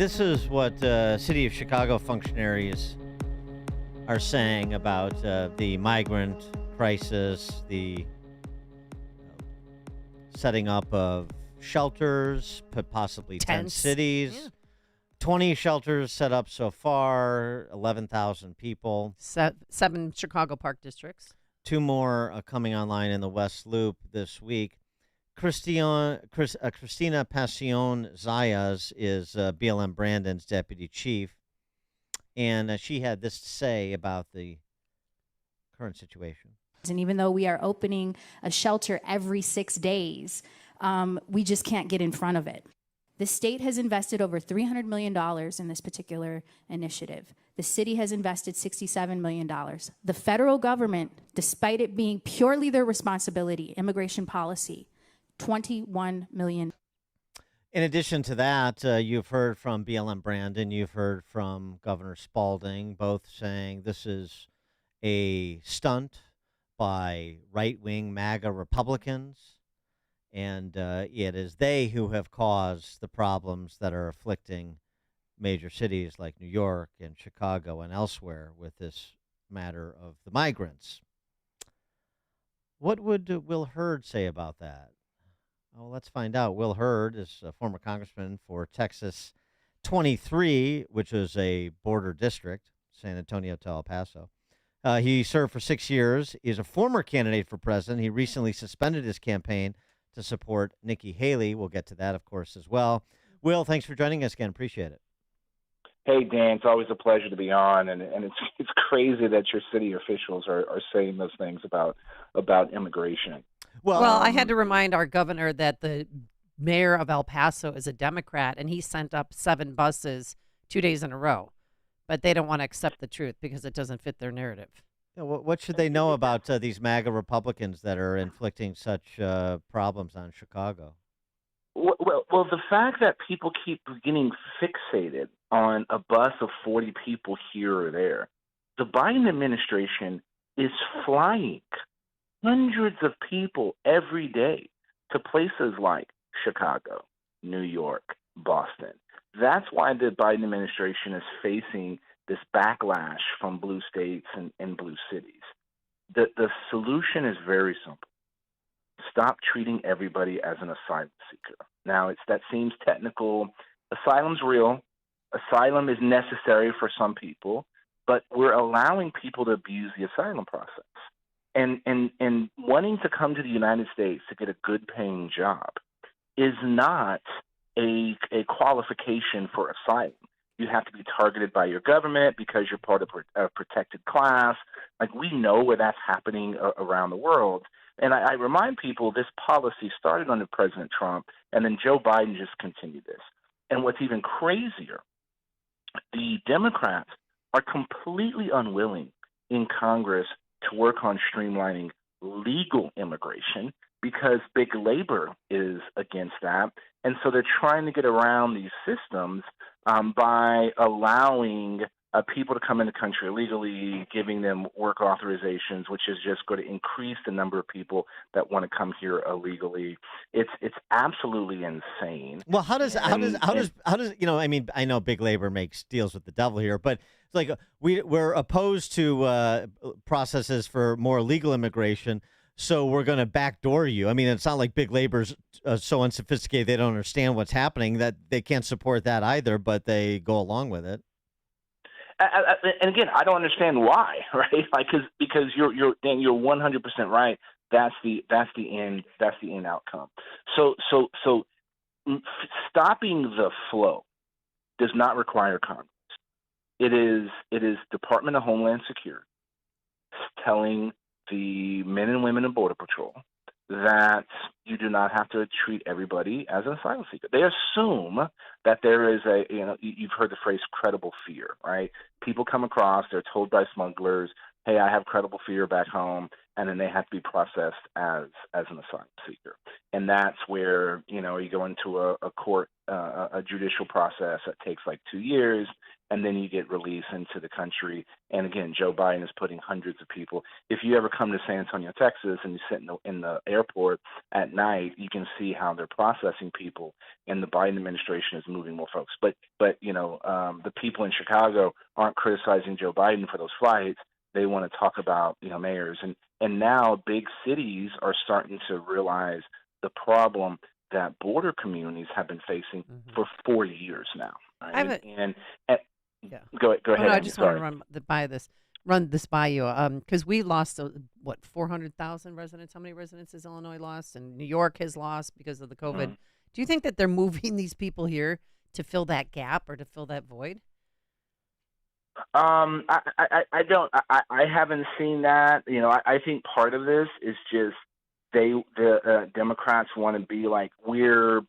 This is what City of Chicago functionaries are saying about the migrant crisis, the setting up of shelters, possibly 10 Tense. cities. Yeah. 20 shelters set up so far, 11,000 people. Seven Chicago Park districts. Two more coming online in the West Loop this week. Christina Passion Zayas is BLM Brandon's deputy chief, and she had this to say about the current situation. And even though we are opening a shelter every 6 days, we just can't get in front of it. The state has invested over $300 million in this particular initiative. The city has invested $67 million. The federal government, despite it being purely their responsibility, immigration policy, $21 million. In addition to that, you've heard from BLM Brandon, you've heard from Governor Spalding, both saying this is a stunt by right-wing MAGA Republicans, and it is they who have caused the problems that are afflicting major cities like New York and Chicago and elsewhere with this matter of the migrants. What would Will Hurd say about that? Oh, let's find out. Will Hurd is a former congressman for Texas 23, which is a border district, San Antonio to El Paso. He served for 6 years. He's a former candidate for president. He recently suspended his campaign to support Nikki Haley. We'll get to that, of course, as well. Will, thanks for joining us again. Appreciate it. Hey, Dan, it's always a pleasure to be on, and it's crazy that your city officials are saying those things about immigration. Well, I had to remind our governor that the mayor of El Paso is a Democrat, and he sent up 7 buses 2 days in a row. But they don't want to accept the truth because it doesn't fit their narrative. Yeah, what should they know about these MAGA Republicans that are inflicting such problems on Chicago? Well, the fact that people keep getting fixated on a bus of 40 people here or there, the Biden administration is flying hundreds of people every day to places like Chicago, New York, Boston. That's why the Biden administration is facing this backlash from blue states and blue cities. The solution is very simple. Stop treating everybody as an asylum seeker. Now, that seems technical. Asylum's real. Asylum is necessary for some people, but we're allowing people to abuse the asylum process. And wanting to come to the United States to get a good-paying job is not a qualification for asylum. You have to be targeted by your government because you're part of a protected class. Like, we know where that's happening around the world. And I remind people this policy started under President Trump, and then Joe Biden just continued this. And what's even crazier, the Democrats are completely unwilling in Congress to work on streamlining legal immigration because big labor is against that. And so they're trying to get around these systems by allowing people to come in the country illegally, giving them work authorizations, which is just going to increase the number of people that want to come here illegally. It's absolutely insane. Well, how does I mean, I know big labor makes deals with the devil here, but it's like we're opposed to processes for more legal immigration, so we're going to backdoor you. I mean, it's not like big labor's so unsophisticated they don't understand what's happening that they can't support that either, but they go along with it. And again, I don't understand why, right? Like, because you're 100% right. That's the end outcome. So stopping the flow does not require Congress. It is Department of Homeland Security telling the men and women of Border Patrol that you do not have to treat everybody as an asylum seeker. They assume that there is you've heard the phrase credible fear, right? People come across, they're told by smugglers, hey, I have credible fear back home, and then they have to be processed as an asylum seeker. And that's where, you go into a court, a judicial process that takes like 2 years, and then you get released into the country. And again, Joe Biden is putting hundreds of people. If you ever come to San Antonio, Texas, and you sit in the airport at night, you can see how they're processing people, and the Biden administration is moving more folks. But the people in Chicago aren't criticizing Joe Biden for those flights. They want to talk about mayors, and now big cities are starting to realize the problem that border communities have been facing for 4 years now. I have Right? a And yeah. go Oh ahead, no, I Andy. just want to Sorry. run this by you, because we lost what 400,000 residents. How many residents has Illinois lost, and New York has lost because of the COVID? Mhm. Do you think that they're moving these people here to fill that gap or to fill that void? I don't. I haven't seen that. I think part of this is just the Democrats want to be like we're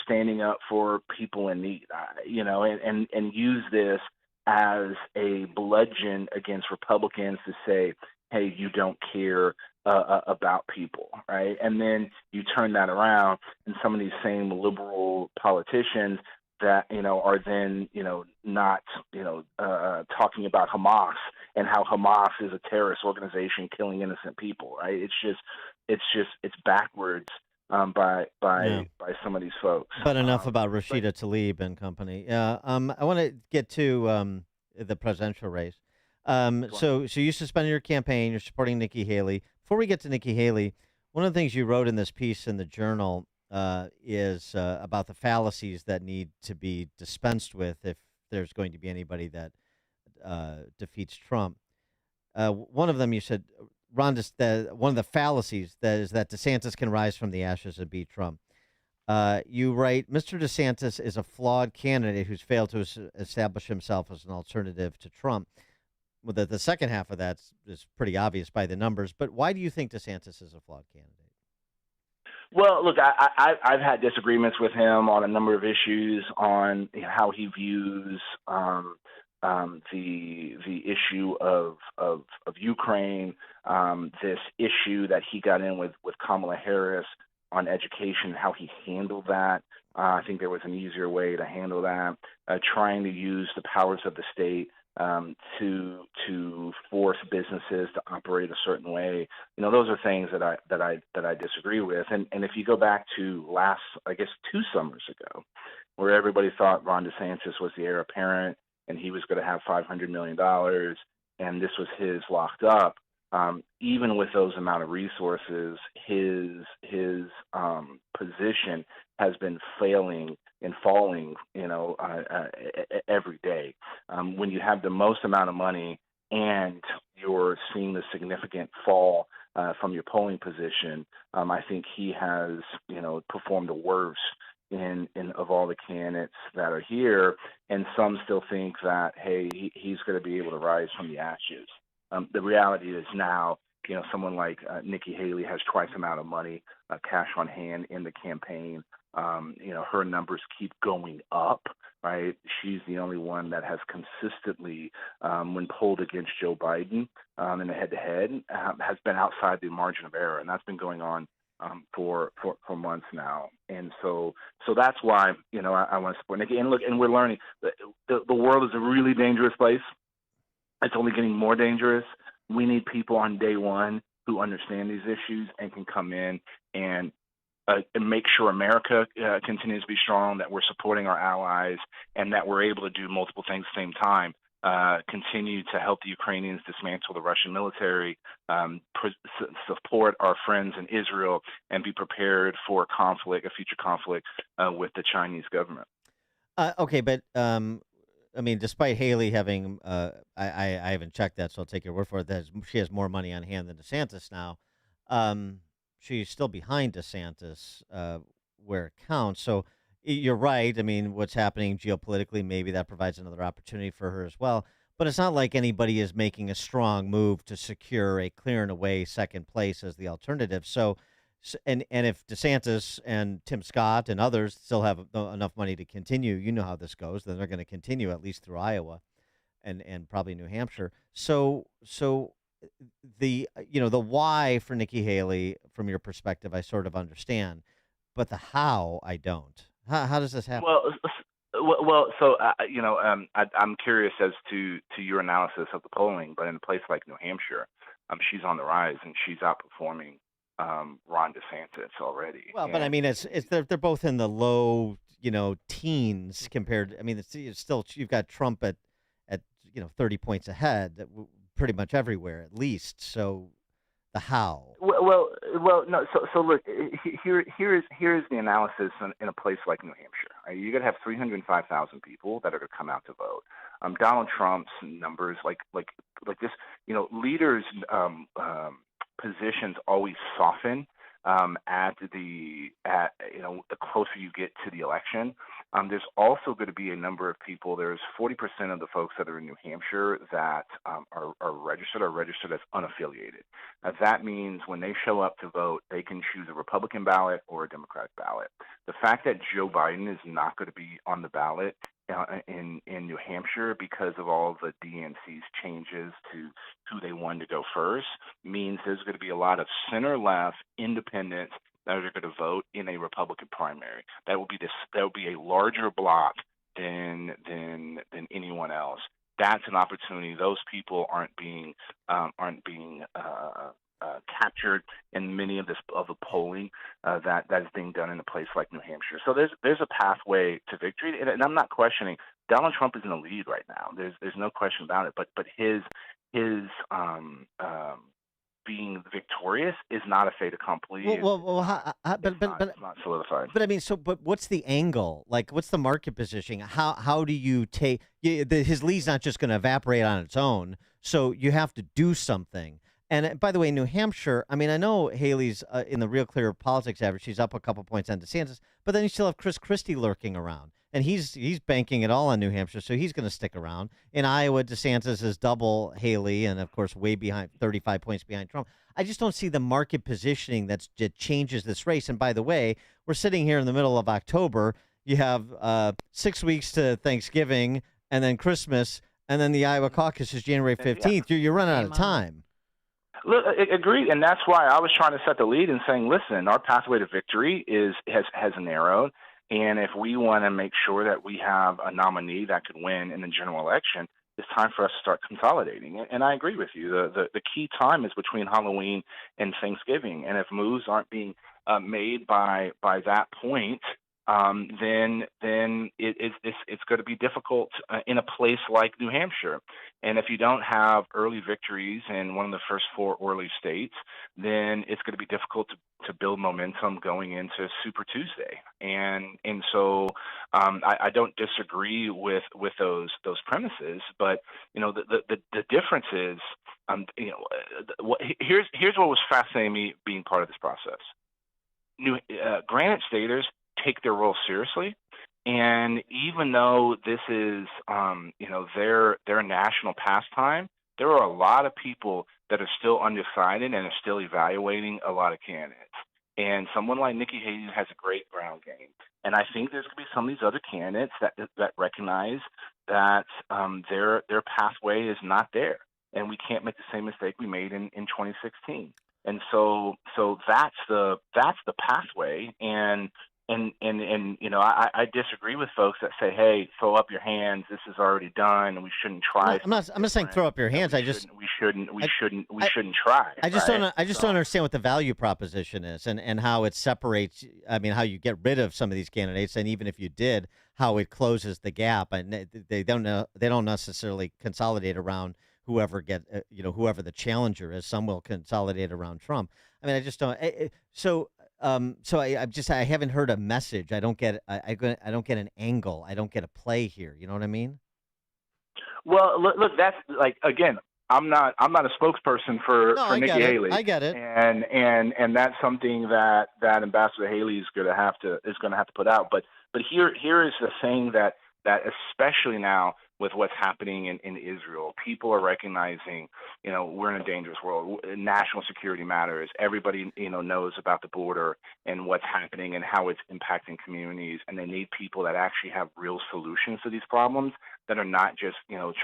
standing up for people in need, and use this as a bludgeon against Republicans to say, hey, you don't care about people, right? And then you turn that around, and some of these same liberal politicians that are then not talking about Hamas and how Hamas is a terrorist organization killing innocent people, right? It's backwards, Yeah. by some of these folks. But enough about But Rashida Tlaib and company. I want to get to the presidential race. sure. So you suspended your campaign. You're supporting Nikki Haley. Before we get to Nikki Haley, one of the things you wrote in this piece in the Journal is about the fallacies that need to be dispensed with if there's going to be anybody that defeats Trump. One of them, you said, one of the fallacies that is that DeSantis can rise from the ashes and beat Trump. You write, Mr. DeSantis is a flawed candidate who's failed to establish himself as an alternative to Trump. Well, the second half of that is pretty obvious by the numbers, but why do you think DeSantis is a flawed candidate? Well, look, I've had disagreements with him on a number of issues on how he views the issue of Ukraine, this issue that he got in with Kamala Harris on education, how he handled that. I think there was an easier way to handle that. Trying to use the powers of the state to force businesses to operate a certain way. Those are things that I disagree with. And if you go back to last, I guess, 2 summers ago, where everybody thought Ron DeSantis was the heir apparent and he was going to have $500 million, and this was his locked up. Even with those amount of resources, his position has been failing and falling, every day. When you have the most amount of money and you're seeing the significant fall from your polling position, I think he has, performed the worst in of all the candidates that are here. And some still think that, hey, he's going to be able to rise from the ashes. The reality is now, someone like Nikki Haley has twice the amount of money, cash on hand in the campaign. Her numbers keep going up, right? She's the only one that has consistently, when polled against Joe Biden in the head-to-head, has been outside the margin of error, and that's been going on for months now. And so that's why I want to support Nikki. And look, and we're learning the world is a really dangerous place. It's only getting more dangerous. We need people on day one who understand these issues and can come in and make sure America continues to be strong, that we're supporting our allies, and that we're able to do multiple things at the same time. Continue to help the Ukrainians dismantle the Russian military, support our friends in Israel, and be prepared for a future conflict with the Chinese government. Okay, but I mean, despite Haley having, I haven't checked that, so I'll take your word for it. That she has more money on hand than DeSantis now. She's still behind DeSantis where it counts. So you're right. I mean, what's happening geopolitically, maybe that provides another opportunity for her as well. But it's not like anybody is making a strong move to secure a clear and away second place as the alternative. So and if DeSantis and Tim Scott and others still have enough money to continue, you know how this goes, then they're going to continue at least through Iowa and probably New Hampshire. So the why for Nikki Haley from your perspective, I sort of understand, but the how I don't. How does this happen? So I'm curious as to your analysis of the polling, but in a place like New Hampshire, she's on the rise and she's outperforming Ron DeSantis already. Well, but I And mean, it's they're both in the low, teens compared. I mean, it's still you've got Trump at 30 points ahead, pretty much everywhere at least. So the how. no. So look, here's the analysis in a place like New Hampshire. You're gonna have 305,000 people that are gonna come out to vote. Donald Trump's numbers, like this, leaders' positions always soften the closer you get to the election. There's also going to be a number of people. There's 40% of the folks that are in New Hampshire that are registered as unaffiliated. That means when they show up to vote, they can choose a Republican ballot or a Democratic ballot. The fact that Joe Biden is not going to be on the ballot in New Hampshire because of all the DNC's changes to who they wanted to go first means there's going to be a lot of center-left independents that are going to vote in a Republican primary. That will be a larger block than anyone else. That's an opportunity. Those people aren't being captured in many of the polling that is being done in a place like New Hampshire. So there's a pathway to victory, and I'm not questioning. Donald Trump is in the lead right now. There's no question about it. But his being victorious is not a fait accompli. It's not solidified. But I mean, but what's the angle? Like, what's the market positioning? How do you take his lead's not just going to evaporate on its own? So you have to do something. And by the way, New Hampshire, I mean, I know Haley's in the Real Clear Politics average. She's up a couple points on DeSantis, but then you still have Chris Christie lurking around. And he's banking it all on New Hampshire, so he's going to stick around. In Iowa, DeSantis is double Haley, and of course, way behind, 35 points behind Trump. I just don't see the market positioning that changes this race. And by the way, we're sitting here in the middle of October. You have 6 weeks to Thanksgiving, and then Christmas, and then the Iowa caucus is January 15th. Yeah. You're running out of time. Look, agreed, and that's why I was trying to set the lead and saying, listen, our pathway to victory has narrowed. And if we want to make sure that we have a nominee that could win in the general election, it's time for us to start consolidating. And I agree with you. The key time is between Halloween and Thanksgiving. And if moves aren't being made by that point, then it's going to be difficult in a place like New Hampshire. And if you don't have early victories in one of the first 4 early states, then it's going to be difficult to build momentum going into Super Tuesday. And so I don't disagree with those premises, but the difference is here's what was fascinating me being part of this process. Granite Staters take their role seriously, and even though this is their national pastime, there are a lot of people that are still undecided and are still evaluating a lot of candidates. And someone like Nikki Haley has a great ground game, and I think there's going to be some of these other candidates that recognize that their pathway is not there, and we can't make the same mistake we made in 2016. And so that's the pathway. And I disagree with folks that say, "Hey, throw up your hands. This is already done, and we shouldn't try." I'm not saying throw up your hands. We shouldn't try. I just don't understand what the value proposition is and how it separates. I mean, how you get rid of some of these candidates, and even if you did, how it closes the gap. And they don't necessarily consolidate around whoever whoever the challenger is. Some will consolidate around Trump. I mean, I just don't. I haven't heard a message. I don't get I don't get an angle. I don't get a play here. You know what I mean? Well, look, that's like, again, I'm not a spokesperson for Nikki Haley. I get it. And that's something that Ambassador Haley is going to have to put out. But here is the thing that especially now with what's happening in Israel. People are recognizing, we're in a dangerous world. National security matters. Everybody, knows about the border and what's happening and how it's impacting communities. And they need people that actually have real solutions to these problems that are not just,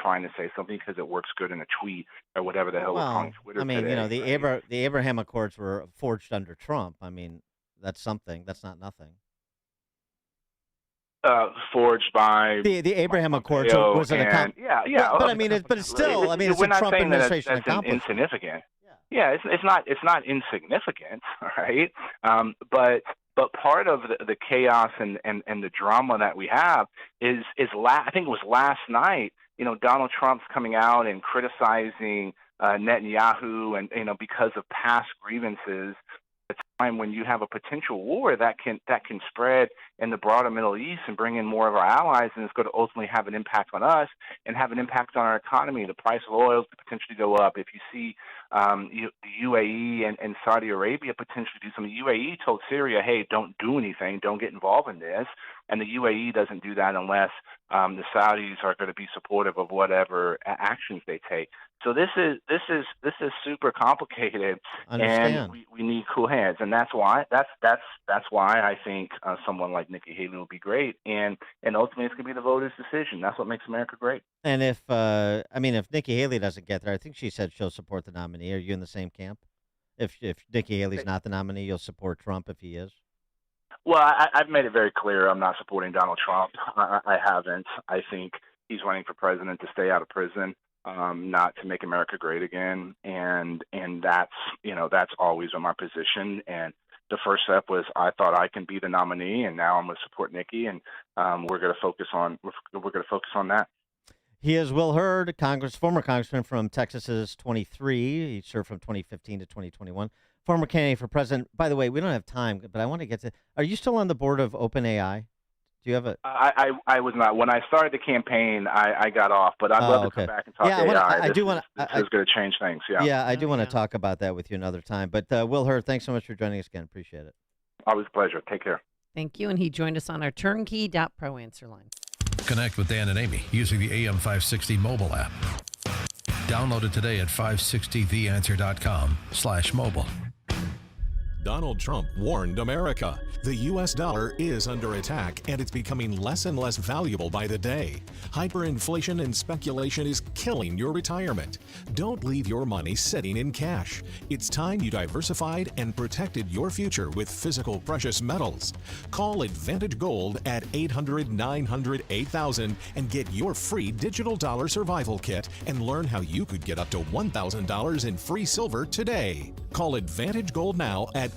trying to say something because it works good in a tweet or whatever the hell we're calling Well, Twitter I mean, today. Right? the Abraham Accords were forged under Trump. I mean, that's something. That's not nothing. Forged by The Abraham Accords Pompeo was an account. yeah. But I mean, but it's still. I mean, it's we're a not Trump saying that administration that's accomplishment. insignificant. Yeah, it's not insignificant, right? But part of the chaos and the drama that we have is I think it was last night. Donald Trump's coming out and criticizing Netanyahu, and because of past grievances. A time when you have a potential war that can spread in the broader Middle East and bring in more of our allies, and it's going to ultimately have an impact on us and have an impact on our economy. The price of oil could potentially go up. If you see the UAE and Saudi Arabia potentially do something, the UAE told Syria, hey, don't do anything, don't get involved in this, and the UAE doesn't do that unless the Saudis are going to be supportive of whatever actions they take. So this is super complicated, and we need cool hands, and that's why I think someone like Nikki Haley will be great, and ultimately it's going to be the voters' decision. That's what makes America great. And if Nikki Haley doesn't get there, I think she said she'll support the nominee. Are you in the same camp? If Nikki Haley's not the nominee, you'll support Trump if he is. Well, I've made it very clear I'm not supporting Donald Trump. I haven't. I think he's running for president to stay out of prison. Not to make America great again, and that's always been my position. And the first step was I thought I can be the nominee, and now I'm going to support Nikki, and we're going to focus on that. He is Will Hurd, former congressman from Texas's 23. He served from 2015 to 2021. Former candidate for president. By the way, we don't have time, but I want to get to. Are you still on the board of OpenAI? Do you have a? I was not. When I started the campaign, I got off, but I'd love to come back and talk AI. I do want to. This is going to change things. Yeah. Yeah, I do want to talk about that with you another time. But Will Hurd, thanks so much for joining us again. Appreciate it. Always a pleasure. Take care. Thank you. And he joined us on our turnkey.pro answer line. Connect with Dan and Amy using the AM 560 mobile app. Download it today at 560theanswer.com/mobile. Donald Trump warned America. The U.S. dollar is under attack, and it's becoming less and less valuable by the day. Hyperinflation and speculation is killing your retirement. Don't leave your money sitting in cash. It's time you diversified and protected your future with physical precious metals. Call Advantage Gold at 800-900-8000 and get your free digital dollar survival kit and learn how you could get up to $1,000 in free silver today. Call Advantage Gold now at